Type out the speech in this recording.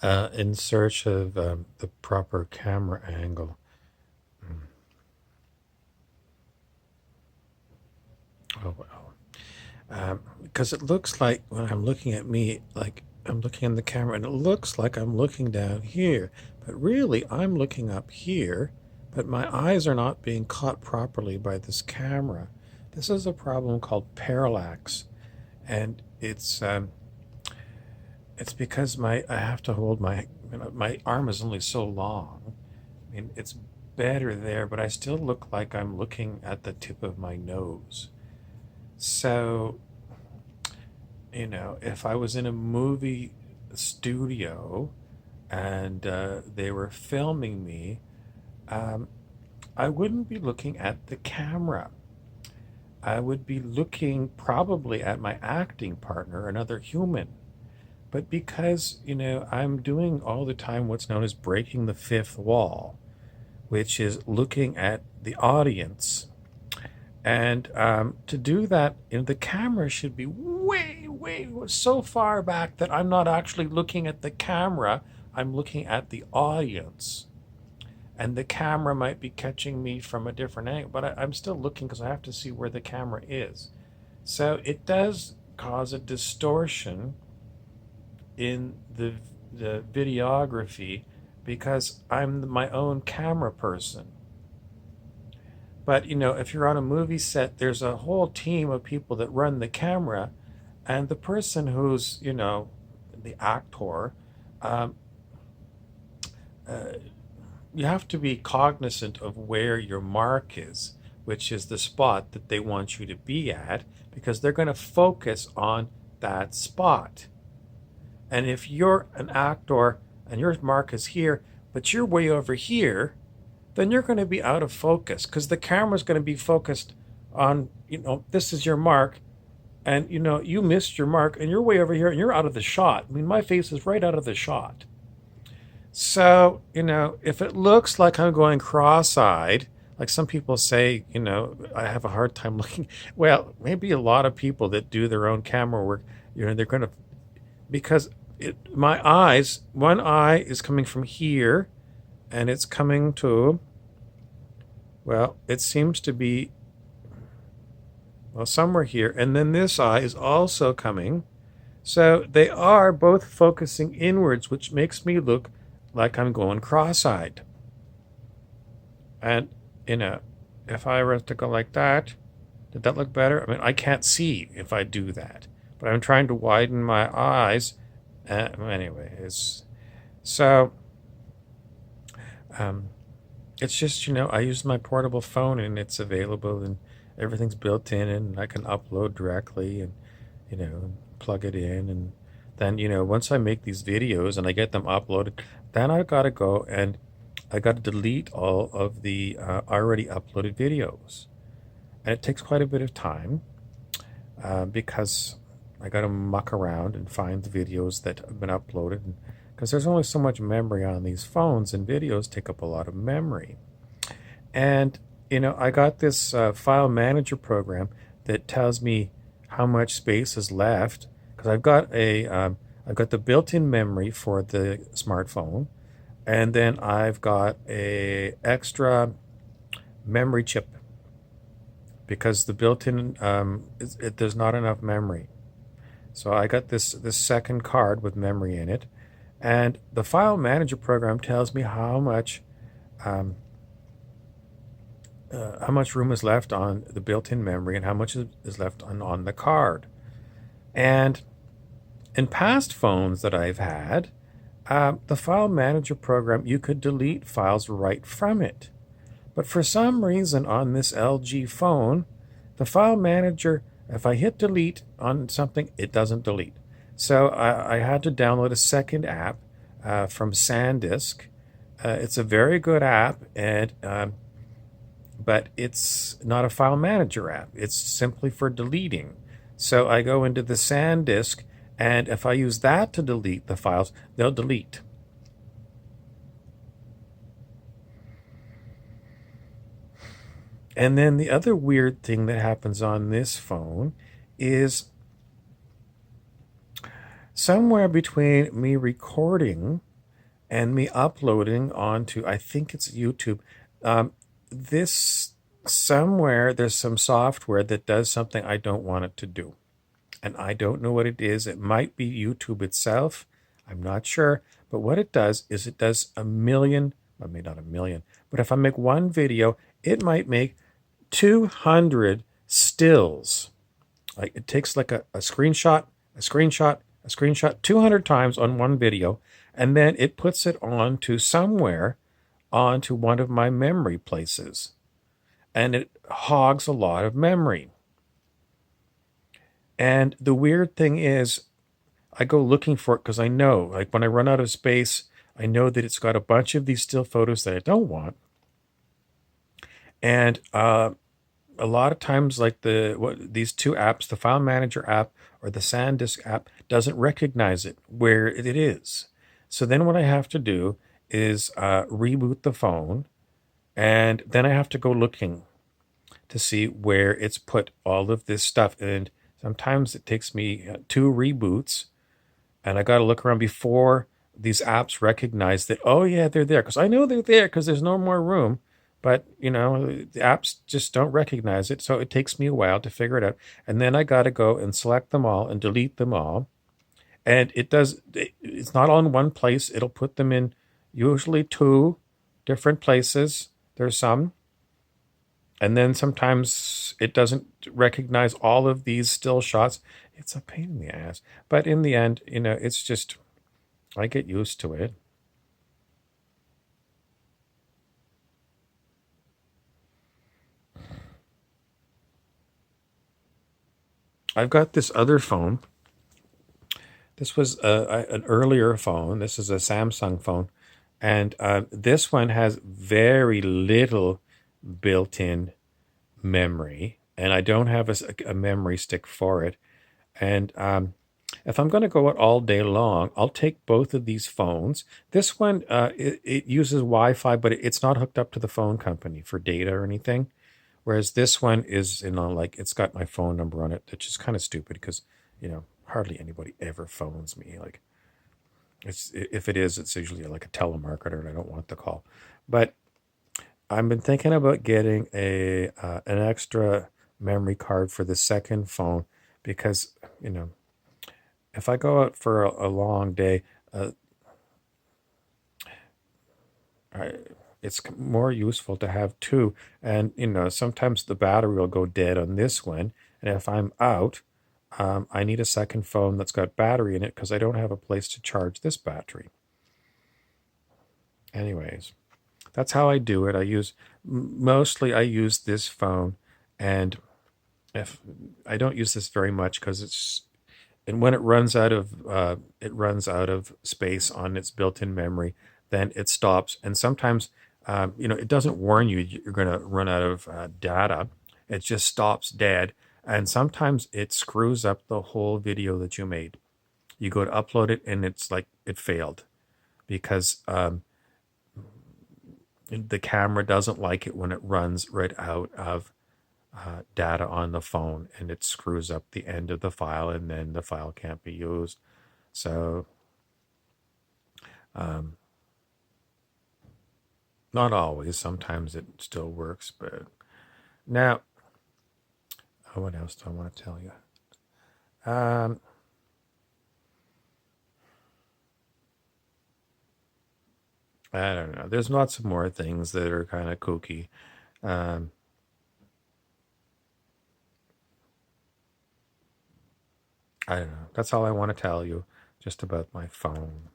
in search of the proper camera angle. Oh well, because it looks like when I'm looking at me, like I'm looking in the camera, and it looks like I'm looking down here, but really I'm looking up here, but my eyes are not being caught properly by this camera. This is a problem called parallax, and it's because I have to hold my arm is only so long. I mean, it's better there, but I still look like I'm looking at the tip of my nose. So, if I was in a movie studio and they were filming me, um, I wouldn't be looking at the camera. I would be looking probably at my acting partner, another human. But because, I'm doing all the time what's known as breaking the fifth wall, which is looking at the audience. And to do that, the camera should be way, way so far back that I'm not actually looking at the camera, I'm looking at the audience. And the camera might be catching me from a different angle, but I'm still looking because I have to see where the camera is. So it does cause a distortion in the videography because I'm my own camera person. But if you're on a movie set, there's a whole team of people that run the camera, and the person who's the actor, um, uh, you have to be cognizant of where your mark is, which is the spot that they want you to be at, because they're going to focus on that spot. And if you're an actor and your mark is here, but you're way over here, then you're going to be out of focus because the camera's going to be focused on, this is your mark. And, you missed your mark and you're way over here and you're out of the shot. I mean, my face is right out of the shot. So, if it looks like I'm going cross-eyed, like some people say, I have a hard time looking. Well, maybe a lot of people that do their own camera work, they're going to, because my eyes, one eye is coming from here and it's coming to, well, it seems to be, well, somewhere here. And then this eye is also coming. So they are both focusing inwards, which makes me look like I'm going cross-eyed. And, if I were to go like that, did that look better? I mean, I can't see if I do that, but I'm trying to widen my eyes. Anyway, so um, it's just, I use my portable phone and it's available and everything's built in and I can upload directly and, plug it in. And then, once I make these videos and I get them uploaded, then I got to go and I got to delete all of the already uploaded videos. And it takes quite a bit of time because I got to muck around and find the videos that have been uploaded. Because there's only so much memory on these phones, and videos take up a lot of memory. And, I got this file manager program that tells me how much space is left. Because I've got the built-in memory for the smartphone, and then I've got a extra memory chip because the built-in there's not enough memory. So I got this second card with memory in it, and the file manager program tells me um, how much room is left on the built-in memory and how much is left on the card. And in past phones that I've had, the file manager program, you could delete files right from it. But for some reason on this LG phone, the file manager, if I hit delete on something, it doesn't delete. So I had to download a second app from SanDisk. It's a very good app, but it's not a file manager app. It's simply for deleting. So I go into the SanDisk, and if I use that to delete the files, they'll delete. And then the other weird thing that happens on this phone is somewhere between me recording and me uploading onto, I think it's YouTube. Um, this somewhere there's some software that does something I don't want it to do, and I don't know what it is. It might be YouTube itself. I'm not sure. But what it does is it does a million, I mean, not a million, but if I make one video, it might make 200 stills. Like it takes like a screenshot, a screenshot, a screenshot 200 times on one video, and then it puts it onto somewhere onto one of my memory places. And it hogs a lot of memory. And the weird thing is, I go looking for it because I know, like when I run out of space, I know that it's got a bunch of these still photos that I don't want. And a lot of times, like these two apps, the File Manager app or the SanDisk app, doesn't recognize it where it is. So then what I have to do is reboot the phone, and then I have to go looking to see where it's put all of this stuff. And sometimes it takes me two reboots, and I got to look around before these apps recognize that, oh yeah, they're there, because I know they're there because there's no more room. But the apps just don't recognize it, so it takes me a while to figure it out. And then I got to go and select them all and delete them all. And it's not all in one place. It'll put them in usually two different places. There's some. And then sometimes it doesn't recognize all of these still shots. It's a pain in the ass. But in the end, it's just, I get used to it. I've got this other phone. This was an earlier phone. This is a Samsung phone. And this one has very little built in memory. And I don't have a memory stick for it. And if I'm going to go out all day long, I'll take both of these phones. This one, it uses Wi-Fi, but it's not hooked up to the phone company for data or anything. Whereas this one is, like it's got my phone number on it, which is kind of stupid because, hardly anybody ever phones me. Like, if it is, it's usually like a telemarketer, and I don't want the call. But I've been thinking about getting an extra memory card for the second phone because, if I go out for a long day, uh, I, it's more useful to have two. And, sometimes the battery will go dead on this one. And if I'm out, I need a second phone that's got battery in it because I don't have a place to charge this battery. Anyways, that's how I do it. Mostly I use this phone, and if I don't use this very much because and when it runs out of space on its built-in memory, then it stops. And sometimes it doesn't warn you you're going to run out of data. It just stops dead, and sometimes it screws up the whole video that you made. You go to upload it and it's like it failed because the camera doesn't like it when it runs right out of data on the phone, and it screws up the end of the file, and then the file can't be used. So um, not always. Sometimes it still works. But now, what else do I want to tell you? I don't know. There's lots of more things that are kind of kooky. Um, I don't know. That's all I want to tell you just about my phone.